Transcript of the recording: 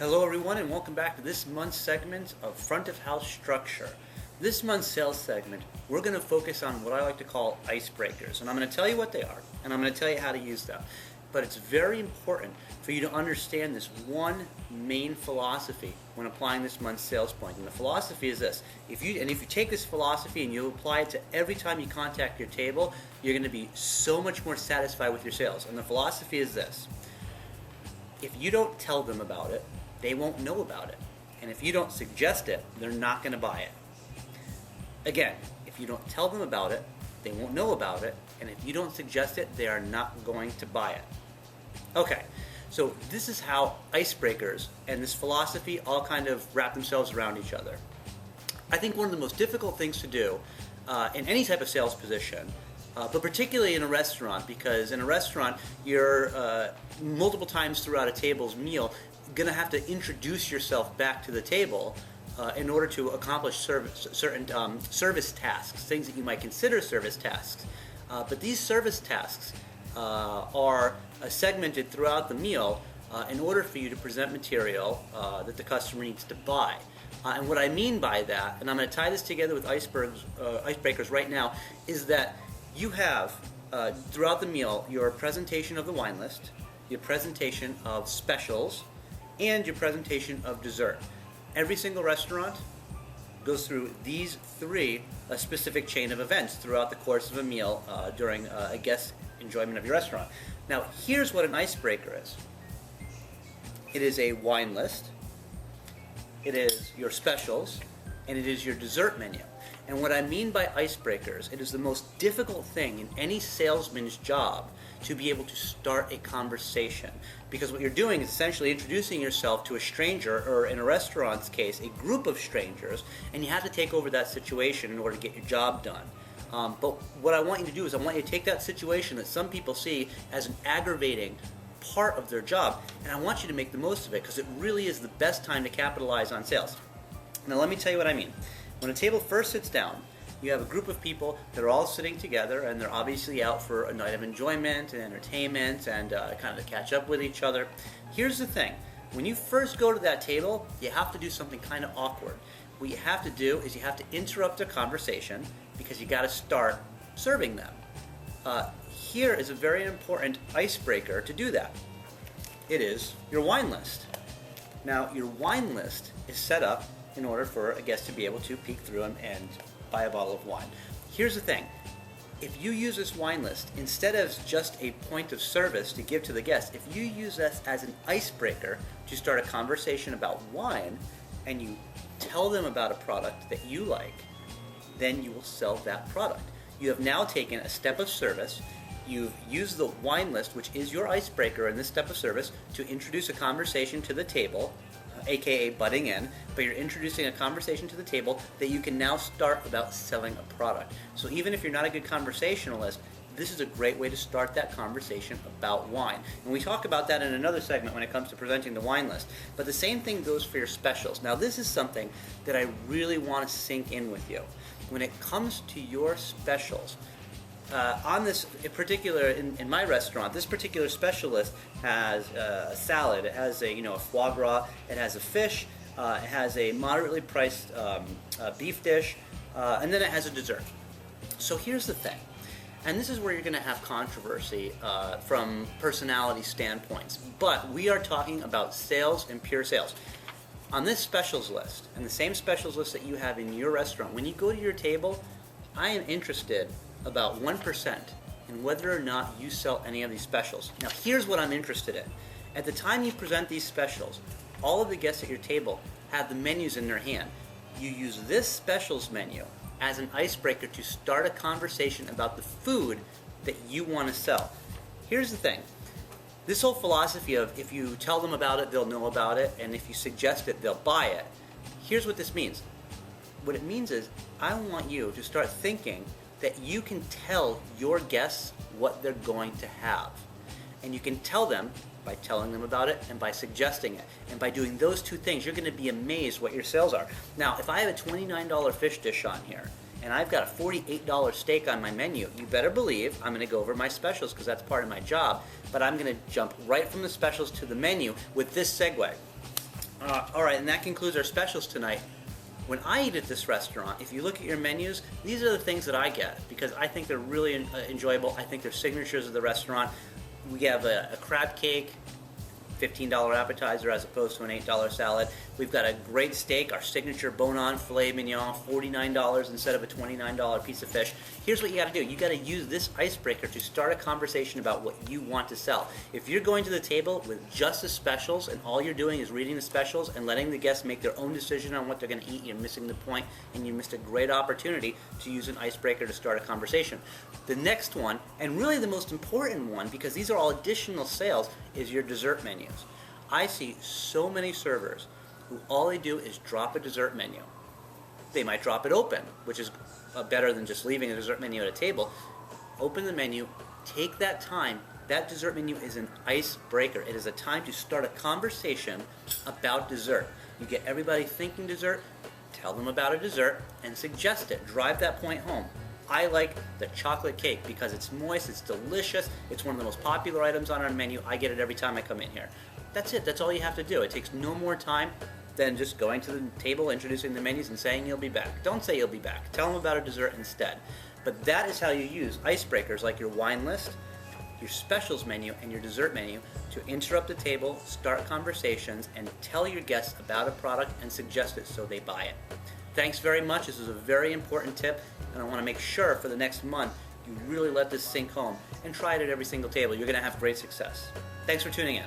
Hello everyone and welcome back to this month's segment of Front of House Structure. This month's sales segment, we're going to focus on what I like to call icebreakers, and I'm going to tell you what they are, and I'm going to tell you how to use them. But it's very important for you to understand this one main philosophy when applying this month's sales point. And the philosophy is this: if you take this philosophy and you apply it to every time you contact your table, you're going to be so much more satisfied with your sales. And the philosophy is this: if you don't tell them about it, they won't know about it. And if you don't suggest it, they're not going to buy it. Again, if you don't tell them about it, they won't know about it. And if you don't suggest it, they are not going to buy it. Okay, so this is how icebreakers and this philosophy all kind of wrap themselves around each other. I think one of the most difficult things to do in any type of sales position, but particularly in a restaurant, because in a restaurant, you're multiple times throughout a table's meal going to have to introduce yourself back to the table in order to accomplish certain service tasks, things that you might consider service tasks. But these service tasks are segmented throughout the meal in order for you to present material that the customer needs to buy. And what I mean by that, and I'm going to tie this together with icebreakers right now, is that you have throughout the meal your presentation of the wine list, your presentation of specials, and your presentation of dessert. Every single restaurant goes through these three specific chain of events throughout the course of a meal during a guest enjoyment of your restaurant. Now, here's what an icebreaker is. It is a wine list, it is your specials, and it is your dessert menu. And what I mean by icebreakers, it is the most difficult thing in any salesman's job to be able to start a conversation. Because what you're doing is essentially introducing yourself to a stranger, or in a restaurant's case, a group of strangers, and you have to take over that situation in order to get your job done. But what I want you to do is I want you to take that situation that some people see as an aggravating part of their job, and I want you to make the most of it, because it really is the best time to capitalize on sales. Now let me tell you what I mean. When a table first sits down, you have a group of people that are all sitting together, and they're obviously out for a night of enjoyment and entertainment and kind of to catch up with each other. Here's the thing. When you first go to that table, you have to do something kind of awkward. What you have to do is you have to interrupt their conversation, because you got to start serving them. Here is a very important icebreaker to do that. It is your wine list. Now, your wine list is set up in order for a guest to be able to peek through them and buy a bottle of wine. Here's the thing. If you use this wine list instead of just a point of service to give to the guest, if you use this as an icebreaker to start a conversation about wine, and you tell them about a product that you like, then you will sell that product. You have now taken a step of service. You've used the wine list, which is your icebreaker in this step of service, to introduce a conversation to the table, aka butting in, but you're introducing a conversation to the table that you can now start about selling a product. So even if you're not a good conversationalist, this is a great way to start that conversation about wine. And we talk about that in another segment when it comes to presenting the wine list. But the same thing goes for your specials. Now, this is something that I really want to sink in with you. When it comes to your specials, on this particular, in my restaurant, this particular special list has a salad, it has a foie gras, it has a fish, it has a moderately priced beef dish, and then it has a dessert. So here's the thing, and this is where you're going to have controversy from personality standpoints, but we are talking about sales and pure sales. On this specials list, and the same specials list that you have in your restaurant, when you go to your table, I am interested about 1% in whether or not you sell any of these specials. Now, here's what I'm interested in. At the time you present these specials, all of the guests at your table have the menus in their hand. You use this specials menu as an icebreaker to start a conversation about the food that you want to sell. Here's the thing. This whole philosophy of if you tell them about it, they'll know about it, and if you suggest it, they'll buy it. Here's what this means. What it means is I want you to start thinking that you can tell your guests what they're going to have. And you can tell them by telling them about it and by suggesting it. And by doing those two things, you're going to be amazed what your sales are. Now, if I have a $29 fish dish on here, and I've got a $48 steak on my menu, you better believe I'm going to go over my specials because that's part of my job, but I'm going to jump right from the specials to the menu with this segue. All right, and that concludes our specials tonight. When I eat at this restaurant, if you look at your menus, these are the things that I get because I think they're really enjoyable. I think they're signatures of the restaurant. We have a crab cake, $15 appetizer as opposed to an $8 salad. We've got a great steak, our signature bone-on filet mignon, $49 instead of a $29 piece of fish. Here's what you got to do. You got to use this icebreaker to start a conversation about what you want to sell. If you're going to the table with just the specials and all you're doing is reading the specials and letting the guests make their own decision on what they're going to eat, you're missing the point, and you missed a great opportunity to use an icebreaker to start a conversation. The next one, and really the most important one, because these are all additional sales, is your dessert menus. I see so many servers who all they do is drop a dessert menu. They might drop it open, which is better than just leaving a dessert menu at a table. Open the menu, take that time. That dessert menu is an icebreaker. It is a time to start a conversation about dessert. You get everybody thinking dessert, tell them about a dessert, and suggest it. Drive that point home. I like the chocolate cake because it's moist, it's delicious, it's one of the most popular items on our menu. I get it every time I come in here. That's it. That's all you have to do. It takes no more time than just going to the table, introducing the menus, and saying you'll be back. Don't say you'll be back. Tell them about a dessert instead. But that is how you use icebreakers like your wine list, your specials menu, and your dessert menu to interrupt the table, start conversations, and tell your guests about a product and suggest it so they buy it. Thanks very much. This is a very important tip, and I want to make sure for the next month you really let this sink home and try it at every single table. You're going to have great success. Thanks for tuning in.